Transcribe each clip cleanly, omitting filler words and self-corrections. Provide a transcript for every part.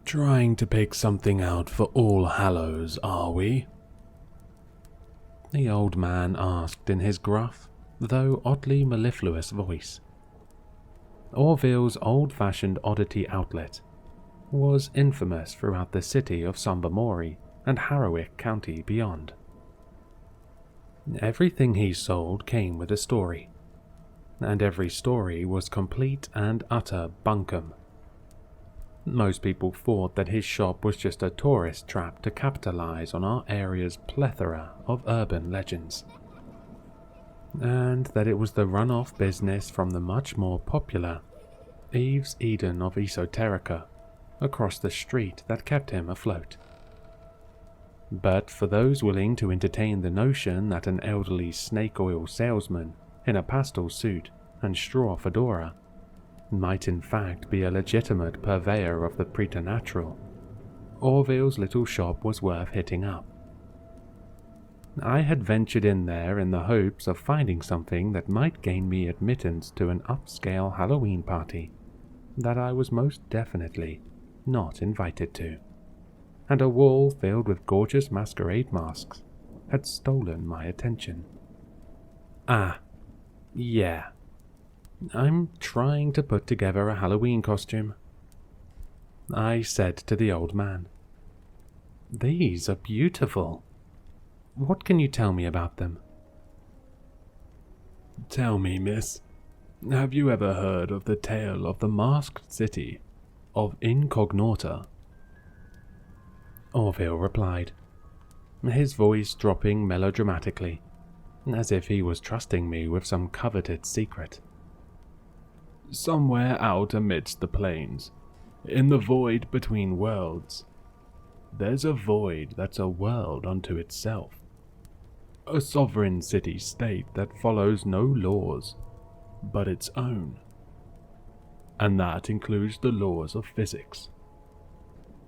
Trying to pick something out for All Hallows, are we? The old man asked in his gruff, though oddly mellifluous voice. Orville's old-fashioned oddity outlet was infamous throughout the city of Sombermory and Harrowick County beyond. Everything he sold came with a story, and every story was complete and utter bunkum. Most people thought that his shop was just a tourist trap to capitalize on our area's plethora of urban legends, and that it was the run-off business from the much more popular Eve's Eden of Esoterica across the street that kept him afloat. But for those willing to entertain the notion that an elderly snake oil salesman in a pastel suit and straw fedora might in fact be a legitimate purveyor of the preternatural, Orville's little shop was worth hitting up. I had ventured in there in the hopes of finding something that might gain me admittance to an upscale Halloween party that I was most definitely not invited to, and a wall filled with gorgeous masquerade masks had stolen my attention. Yeah. I'm trying to put together a Halloween costume, I said to the old man. These are beautiful. What can you tell me about them? Tell me, miss, have you ever heard of the tale of the masked city of Incognita? Orville replied, his voice dropping melodramatically, as if he was trusting me with some coveted secret. Somewhere out amidst the plains, in the void between worlds, there's a void that's a world unto itself. A sovereign city-state that follows no laws but its own. And that includes the laws of physics.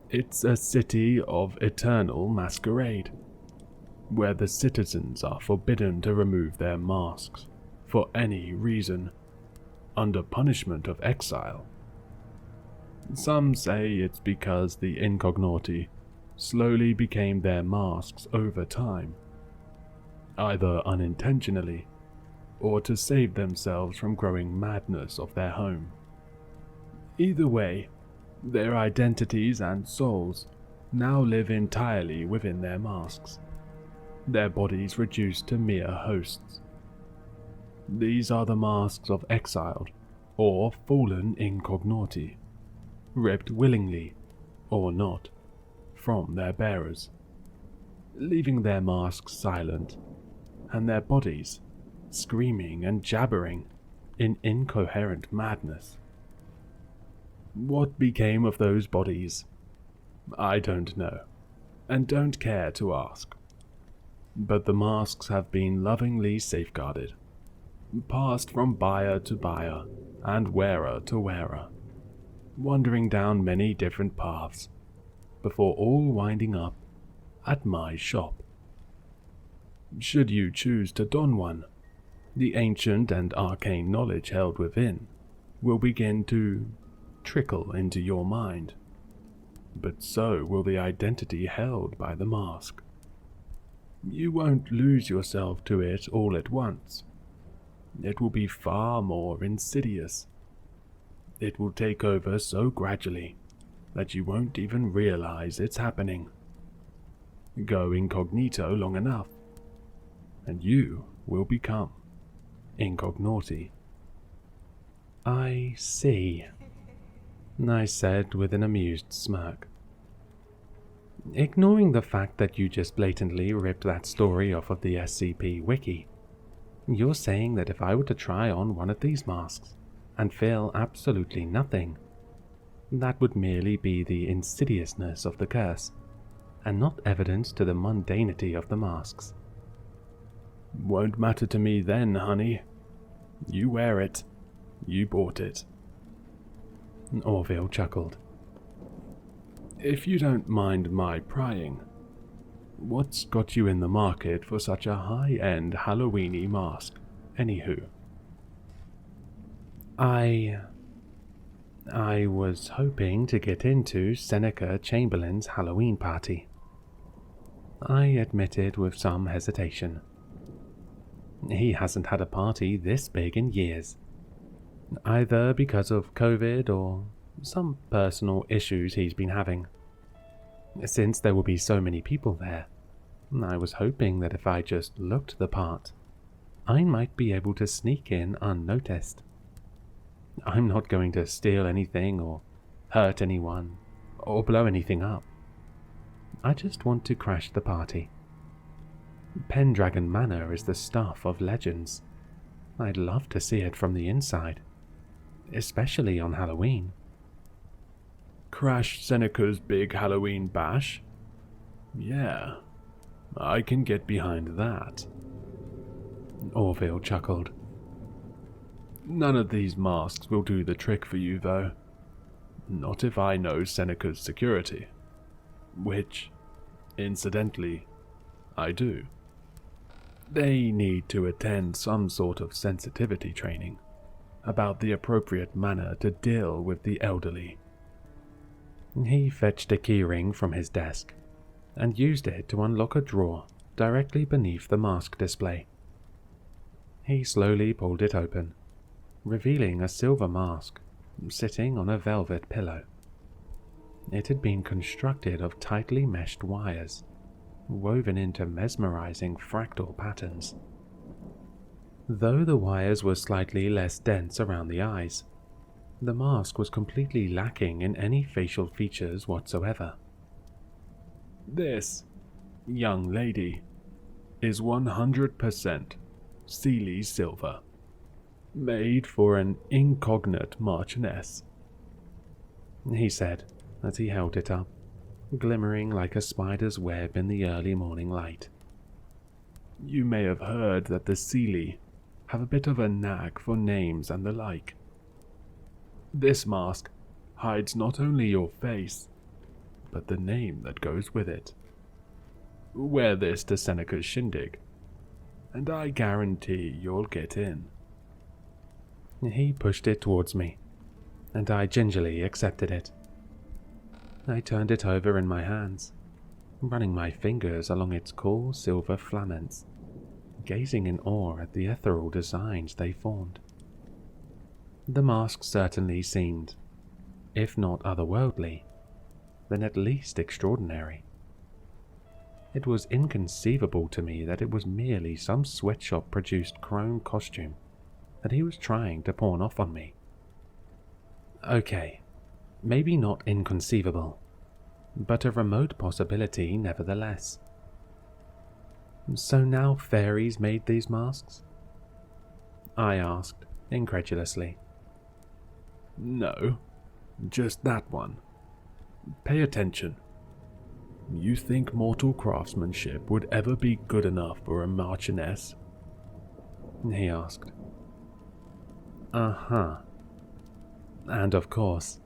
It's a city of eternal masquerade, where the citizens are forbidden to remove their masks for any reason, under punishment of exile. Some say it's because the incogniti slowly became their masks over time, either unintentionally or to save themselves from growing madness of their home. Either way, their identities and souls now live entirely within their masks, their bodies reduced to mere hosts. These are the masks of exiled or fallen incogniti, ripped willingly or not from their bearers, leaving their masks silent and their bodies screaming and jabbering in incoherent madness. What became of those bodies? I don't know, and don't care to ask. But the masks have been lovingly safeguarded, passed from buyer to buyer and wearer to wearer, wandering down many different paths, before all winding up at my shop. Should you choose to don one, the ancient and arcane knowledge held within will begin to trickle into your mind, but so will the identity held by the mask. You won't lose yourself to it all at once. It will be far more insidious. It will take over so gradually that you won't even realize it's happening. Go incognito long enough, and you will become incogniti. I see, I said with an amused smirk. Ignoring the fact that you just blatantly ripped that story off of the SCP wiki, you're saying that if I were to try on one of these masks and feel absolutely nothing, that would merely be the insidiousness of the curse, and not evidence to the mundanity of the masks. Won't matter to me then, honey. You wear it. You bought it. Orville chuckled. If you don't mind my prying, What's got you in the market for such a high-end Halloweeny mask, anywho? I was hoping to get into Seneca Chamberlain's Halloween party, I admitted with some hesitation. He hasn't had a party this big in years, either because of COVID or some personal issues he's been having. Since there will be so many people there, I was hoping that if I just looked the part, I might be able to sneak in unnoticed. I'm not going to steal anything or hurt anyone or blow anything up. I just want to crash the party. Pendragon Manor is the stuff of legends. I'd love to see it from the inside, especially on Halloween. Crash Seneca's big Halloween bash? Yeah, I can get behind that. Orville chuckled. None of these masks will do the trick for you, though. Not if I know Seneca's security. Which, incidentally, I do. They need to attend some sort of sensitivity training about the appropriate manner to deal with the elderly. He fetched a keyring from his desk and used it to unlock a drawer directly beneath the mask display. He slowly pulled it open, revealing a silver mask sitting on a velvet pillow. It had been constructed of tightly meshed wires, woven into mesmerizing fractal patterns. Though the wires were slightly less dense around the eyes, the mask was completely lacking in any facial features whatsoever. This, young lady, is 100% Sealy silver, made for an incognate marchioness, he said as he held it up, glimmering like a spider's web in the early morning light. You may have heard that the Sealy have a bit of a knack for names and the like. This mask hides not only your face, but the name that goes with it. Wear this to Seneca's shindig, and I guarantee you'll get in. He pushed it towards me, and I gingerly accepted it. I turned it over in my hands, running my fingers along its cool silver filaments, gazing in awe at the ethereal designs they formed. The mask certainly seemed, if not otherworldly, then at least extraordinary. It was inconceivable to me that it was merely some sweatshop-produced chrome costume that he was trying to pawn off on me. Okay, maybe not inconceivable, but a remote possibility nevertheless. So now fairies made these masks? I asked, incredulously. No, just that one. Pay attention. You think mortal craftsmanship would ever be good enough for a marchioness? He asked. Uh-huh. And of course,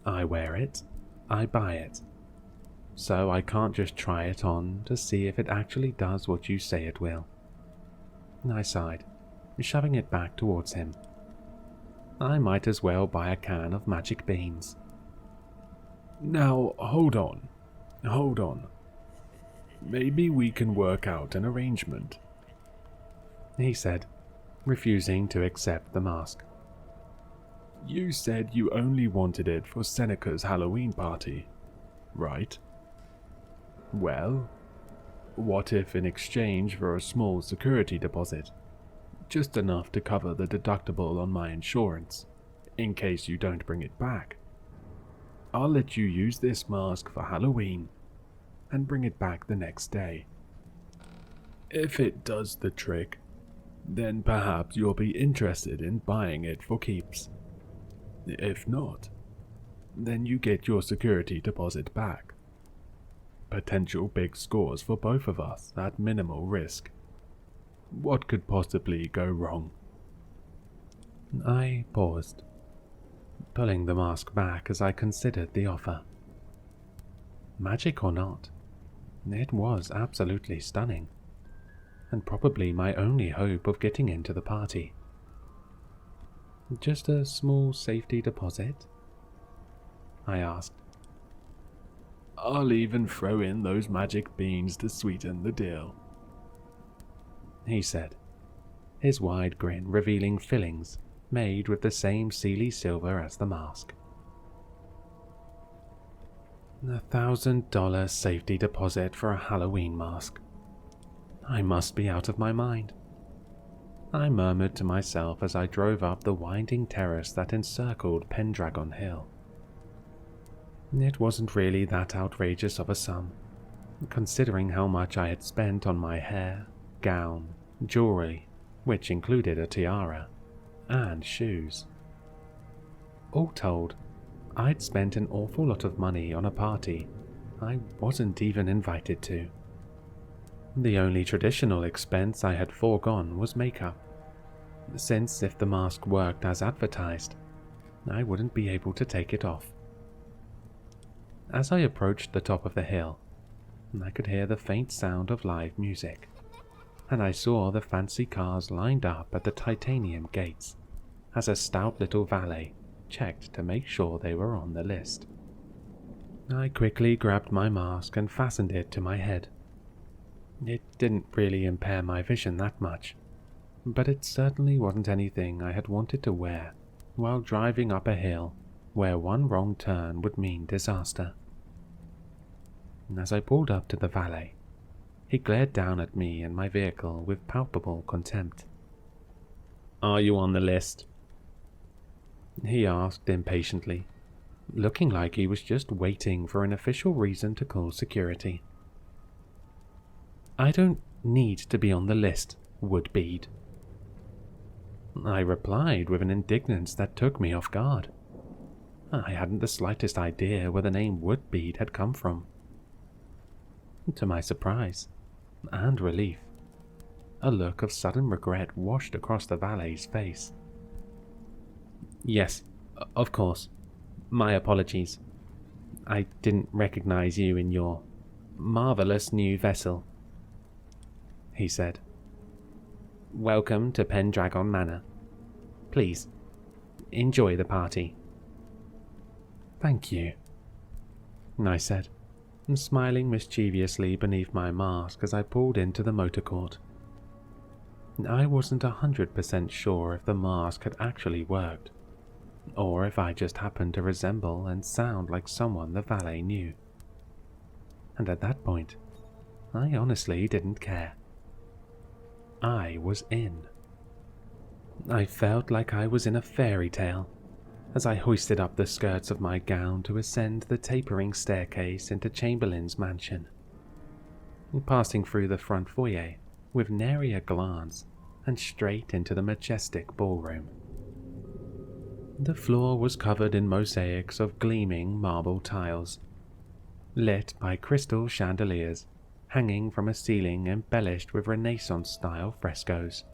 I wear it, I buy it. So I can't just try it on to see if it actually does what you say it will. I sighed, shoving it back towards him. I might as well buy a can of magic beans. Now, hold on. Maybe we can work out an arrangement, he said, refusing to accept the mask. You said you only wanted it for Seneca's Halloween party, right? Well, what if in exchange for a small security deposit, just enough to cover the deductible on my insurance, in case you don't bring it back, I'll let you use this mask for Halloween and bring it back the next day. If it does the trick, then perhaps you'll be interested in buying it for keeps. If not, then you get your security deposit back. Potential big scores for both of us at minimal risk. What could possibly go wrong? I paused, pulling the mask back as I considered the offer. Magic or not, It was absolutely stunning, and probably my only hope of getting into the party. "Just a small safety deposit?" I asked. "I'll even throw in those magic beans to sweeten the deal," he said, his wide grin revealing fillings made with the same Sealy silver as the mask. $1,000 safety deposit for a Halloween mask. I must be out of my mind, I murmured to myself as I drove up the winding terrace that encircled Pendragon Hill. It wasn't really that outrageous of a sum, considering how much I had spent on my hair, gown, jewelry, which included a tiara, and shoes. All told, I'd spent an awful lot of money on a party I wasn't even invited to. The only traditional expense I had foregone was makeup, since if the mask worked as advertised, I wouldn't be able to take it off. As I approached the top of the hill, I could hear the faint sound of live music, and I saw the fancy cars lined up at the titanium gates as a stout little valet checked to make sure they were on the list. I quickly grabbed my mask and fastened it to my head. It didn't really impair my vision that much, but it certainly wasn't anything I had wanted to wear while driving up a hill where one wrong turn would mean disaster. As I pulled up to the valet, he glared down at me and my vehicle with palpable contempt. "Are you on the list?" he asked impatiently, looking like he was just waiting for an official reason to call security. "I don't need to be on the list, Woodbead," I replied with an indignance that took me off guard. I hadn't the slightest idea where the name Woodbead had come from. To my surprise and relief, a look of sudden regret washed across the valet's face. "Yes, of course. My apologies. I didn't recognize you in your marvelous new vessel," he said. "Welcome to Pendragon Manor. Please, enjoy the party." "Thank you," I said, smiling mischievously beneath my mask as I pulled into the motor court. I wasn't 100% sure if the mask had actually worked, or if I just happened to resemble and sound like someone the valet knew. And at that point, I honestly didn't care. I was in. I felt like I was in a fairy tale as I hoisted up the skirts of my gown to ascend the tapering staircase into Chamberlain's mansion, passing through the front foyer with nary a glance and straight into the majestic ballroom. The floor was covered in mosaics of gleaming marble tiles, lit by crystal chandeliers hanging from a ceiling embellished with Renaissance-style frescoes.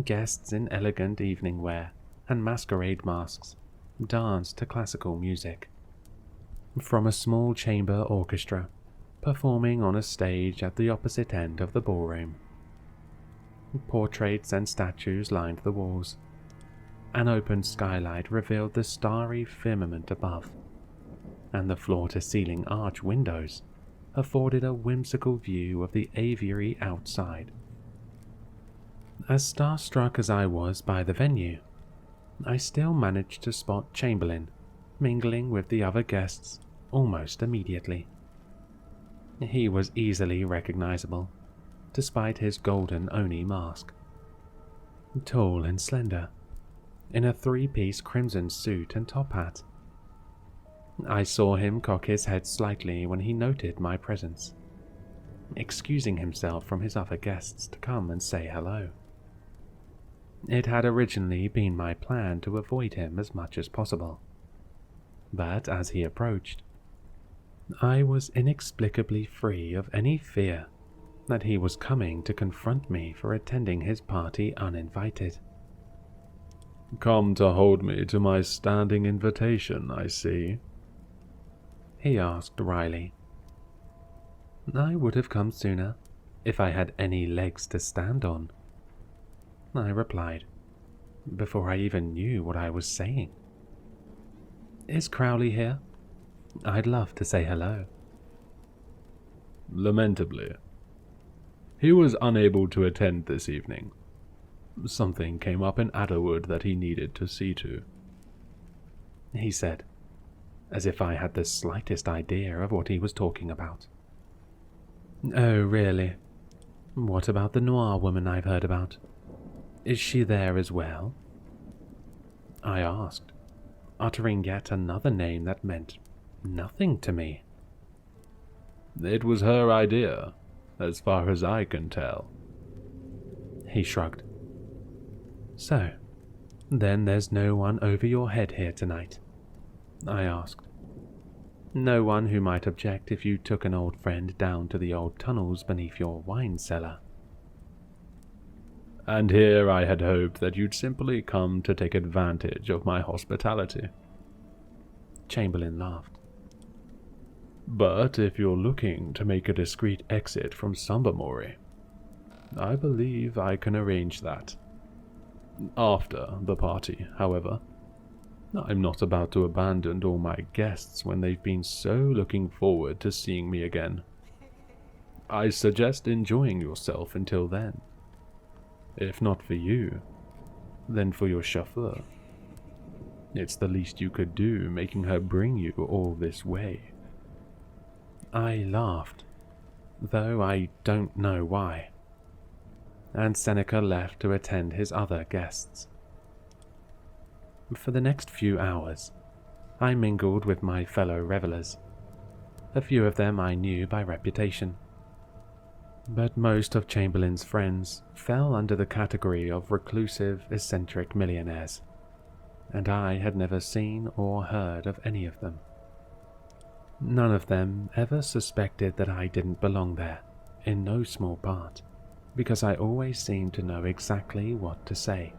Guests in elegant evening wear and masquerade masks danced to classical music from a small chamber orchestra performing on a stage at the opposite end of the ballroom. Portraits and statues lined the walls. An open skylight revealed the starry firmament above, and the floor-to-ceiling arch windows afforded a whimsical view of the aviary outside. As starstruck as I was by the venue, I still managed to spot Chamberlain mingling with the other guests almost immediately. He was easily recognizable, despite his golden Oni mask. Tall and slender, in a three-piece crimson suit and top hat. I saw him cock his head slightly when he noted my presence, excusing himself from his other guests to come and say hello. It had originally been my plan to avoid him as much as possible, but as he approached, I was inexplicably free of any fear that he was coming to confront me for attending his party uninvited. "Come to hold me to my standing invitation, I see," he asked wryly. I would have come sooner, if I had any legs to stand on, I replied, before I even knew what I was saying. Is Crowley here? I'd love to say hello. Lamentably, he was unable to attend this evening. Something came up in Adderwood that he needed to see to, he said, as if I had the slightest idea of what he was talking about. Oh, really? What about the noir woman I've heard about? Is she there as well? I asked, uttering yet another name that meant nothing to me. It was her idea, as far as I can tell. He shrugged. So, then there's no one over your head here tonight? I asked. No one who might object if you took an old friend down to the old tunnels beneath your wine cellar. And here I had hoped that you'd simply come to take advantage of my hospitality. Chamberlain laughed. But if you're looking to make a discreet exit from Sumbermory, I believe I can arrange that. After the party, however. I'm not about to abandon all my guests when they've been so looking forward to seeing me again. I suggest enjoying yourself until then. If not for you, then for your chauffeur. It's the least you could do, making her bring you all this way. I laughed, though I don't know why, and Seneca left to attend his other guests. For the next few hours, I mingled with my fellow revelers. A few of them I knew by reputation, but most of Chamberlain's friends fell under the category of reclusive, eccentric millionaires, and I had never seen or heard of any of them. None of them ever suspected that I didn't belong there, in no small part, because I always seemed to know exactly what to say.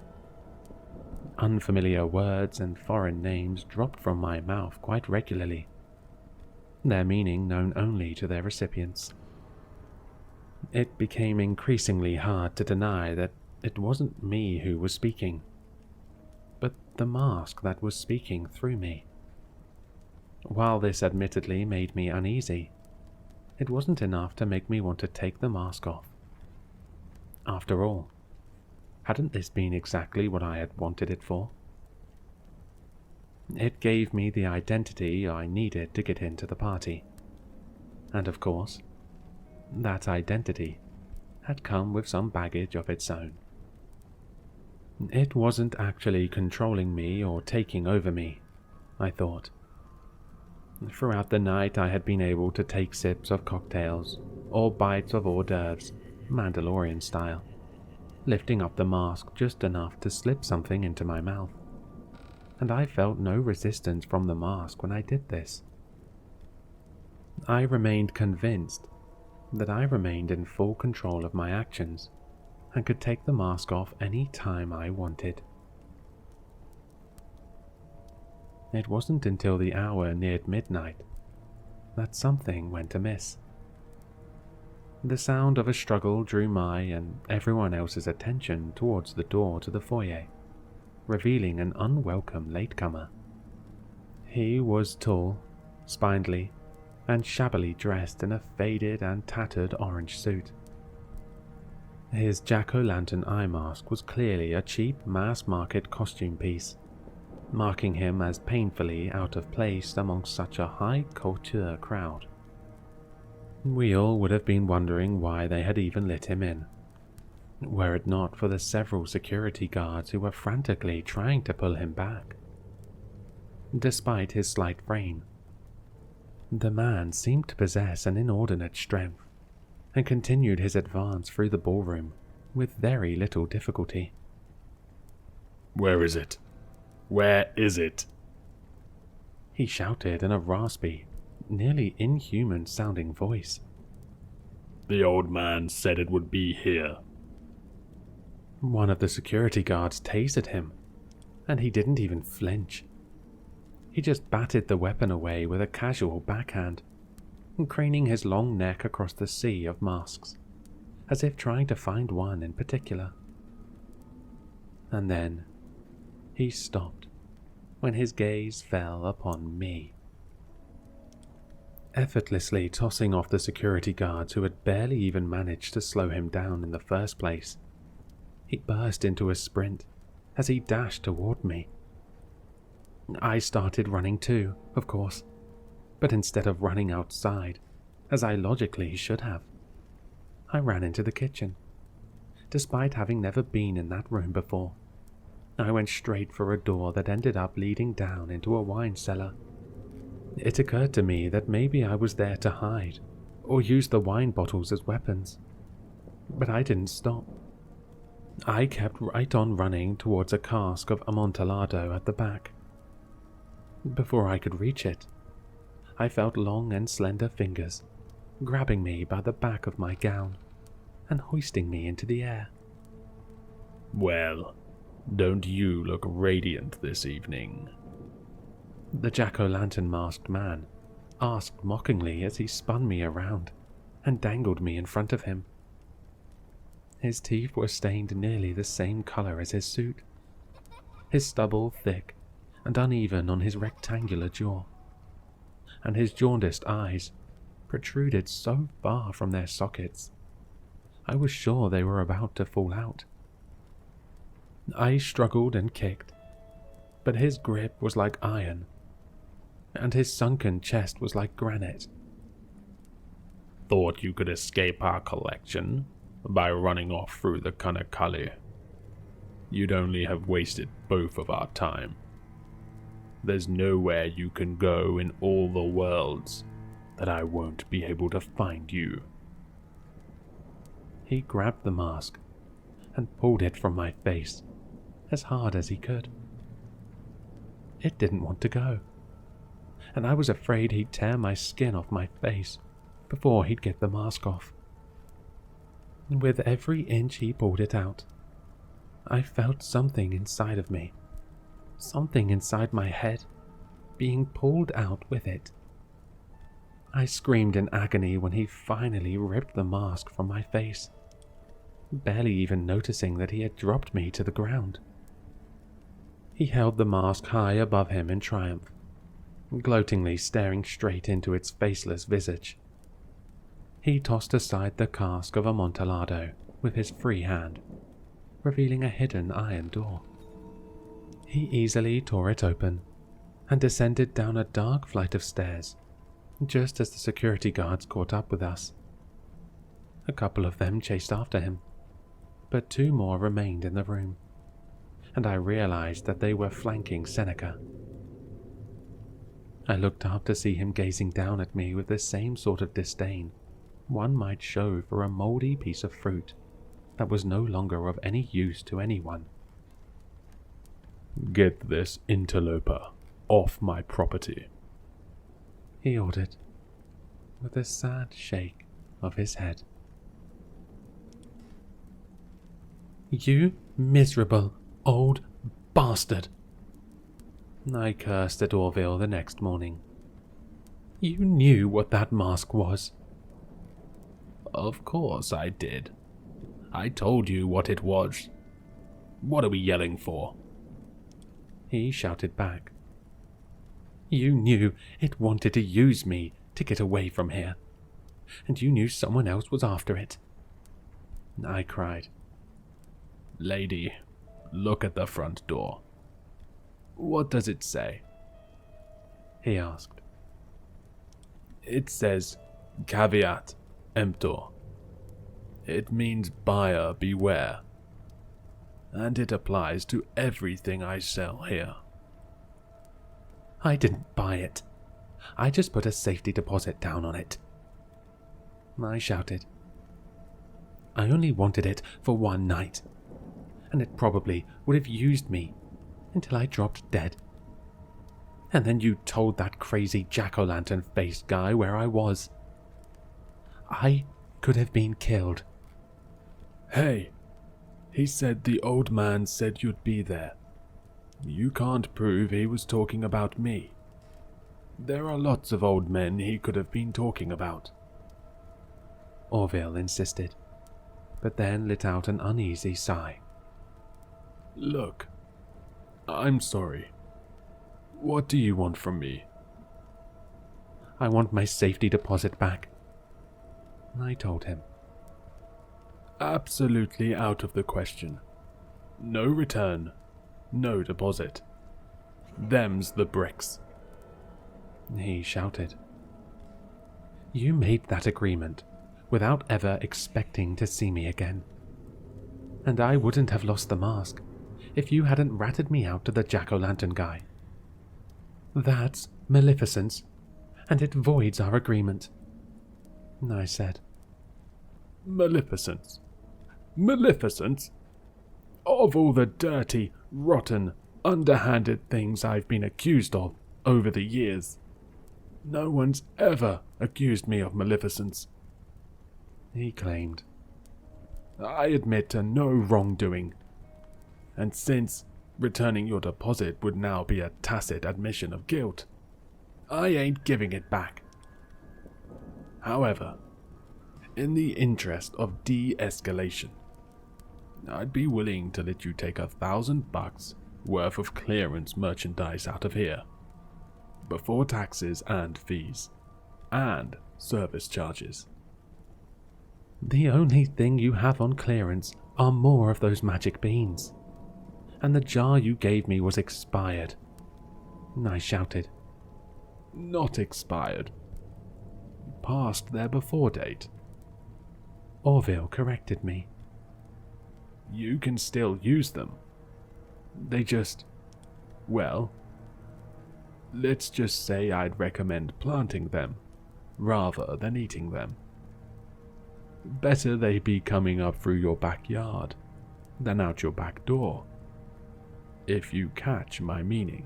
Unfamiliar words and foreign names dropped from my mouth quite regularly, their meaning known only to their recipients. It became increasingly hard to deny that it wasn't me who was speaking, but the mask that was speaking through me. While this admittedly made me uneasy, it wasn't enough to make me want to take the mask off. After all, hadn't this been exactly what I had wanted it for? It gave me the identity I needed to get into the party, and of course, that identity had come with some baggage of its own. It wasn't actually controlling me or taking over me, I thought. Throughout the night I had been able to take sips of cocktails or bites of hors d'oeuvres, Mandalorian style, lifting up the mask just enough to slip something into my mouth, and I felt no resistance from the mask when I did this. I remained convinced that I remained in full control of my actions and could take the mask off any time I wanted. It wasn't until the hour neared midnight that something went amiss. The sound of a struggle drew my and everyone else's attention towards the door to the foyer, revealing an unwelcome latecomer. He was tall, spindly, and shabbily dressed in a faded and tattered orange suit. His jack-o'-lantern eye mask was clearly a cheap mass-market costume piece, marking him as painfully out of place amongst such a high-couture crowd. We all would have been wondering why they had even let him in, were it not for the several security guards who were frantically trying to pull him back. Despite his slight frame, the man seemed to possess an inordinate strength, and continued his advance through the ballroom with very little difficulty. "Where is it? Where is it?" he shouted in a raspy, nearly inhuman-sounding voice. "The old man said it would be here." One of the security guards tasered him, and he didn't even flinch. He just batted the weapon away with a casual backhand, craning his long neck across the sea of masks, as if trying to find one in particular. And then he stopped when his gaze fell upon me. Effortlessly tossing off the security guards who had barely even managed to slow him down in the first place, he burst into a sprint as he dashed toward me. I started running too, of course, but instead of running outside, as I logically should have, I ran into the kitchen. Despite having never been in that room before, I went straight for a door that ended up leading down into a wine cellar. It occurred to me that maybe I was there to hide, or use the wine bottles as weapons. But I didn't stop. I kept right on running towards a cask of Amontillado at the back. Before I could reach it, I felt long and slender fingers grabbing me by the back of my gown and hoisting me into the air. Well, don't you look radiant this evening? The jack-o'-lantern masked man asked mockingly as he spun me around and dangled me in front of him. His teeth were stained nearly the same color as his suit, his stubble thick and uneven on his rectangular jaw, and his jaundiced eyes protruded so far from their sockets, I was sure they were about to fall out. I struggled and kicked, but his grip was like iron, and his sunken chest was like granite. Thought you could escape our collection by running off through the Kanakali. You'd only have wasted both of our time. There's nowhere you can go in all the worlds that I won't be able to find you. He grabbed the mask and pulled it from my face as hard as he could. It didn't want to go, and I was afraid he'd tear my skin off my face before he'd get the mask off. With every inch he pulled it out, I felt something inside of me, something inside my head, being pulled out with it. I screamed in agony when he finally ripped the mask from my face, barely even noticing that he had dropped me to the ground. He held the mask high above him in triumph, gloatingly staring straight into its faceless visage. He tossed aside the cask of Amontillado with his free hand, revealing a hidden iron door. He easily tore it open and descended down a dark flight of stairs, just as the security guards caught up with us. A couple of them chased after him, but 2 more remained in the room, and I realized that they were flanking Seneca. I looked up to see him gazing down at me with the same sort of disdain one might show for a moldy piece of fruit that was no longer of any use to anyone. Get this interloper off my property, he ordered, with a sad shake of his head. You miserable old bastard! I cursed at Orville the next morning. You knew what that mask was. Of course I did. I told you what it was. What are we yelling for? He shouted back. You knew it wanted to use me to get away from here, and you knew someone else was after it. I cried. Lady, look at the front door. What does it say? He asked. It says, caveat emptor. It means buyer beware. And it applies to everything I sell here. I didn't buy it. I just put a safety deposit down on it. I shouted. I only wanted it for one night, and it probably would have used me until I dropped dead. And then you told that crazy jack-o'-lantern-faced guy where I was. I could have been killed. Hey, he said the old man said you'd be there. You can't prove he was talking about me. There are lots of old men he could have been talking about. Orville insisted, but then let out an uneasy sigh. Look, I'm sorry. What do you want from me? I want my safety deposit back, I told him. Absolutely out of the question. No return, no deposit. Them's the bricks. He shouted. You made that agreement without ever expecting to see me again. And I wouldn't have lost the mask if you hadn't ratted me out to the jack-o'-lantern guy. That's maleficence, and it voids our agreement, I said. Maleficence? Maleficence? Of all the dirty, rotten, underhanded things I've been accused of over the years, no one's ever accused me of maleficence, he claimed. I admit to no wrongdoing, and since returning your deposit would now be a tacit admission of guilt, I ain't giving it back. However, in the interest of de-escalation, I'd be willing to let you take $1,000 worth of clearance merchandise out of here, before taxes and fees, and service charges. The only thing you have on clearance are more of those magic beans, and the jar you gave me was expired, I shouted. Not expired. Past their before date. Orville corrected me. You can still use them. They just... well, let's just say I'd recommend planting them, rather than eating them. Better they be coming up through your backyard, than out your back door, if you catch my meaning.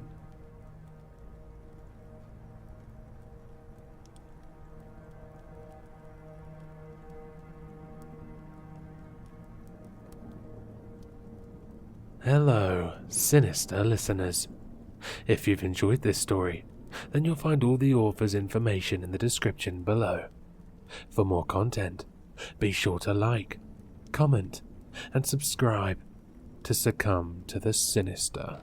Hello, Sinister listeners. If you've enjoyed this story, then you'll find all the author's information in the description below. For more content, be sure to like, comment, and subscribe to succumb to the sinister.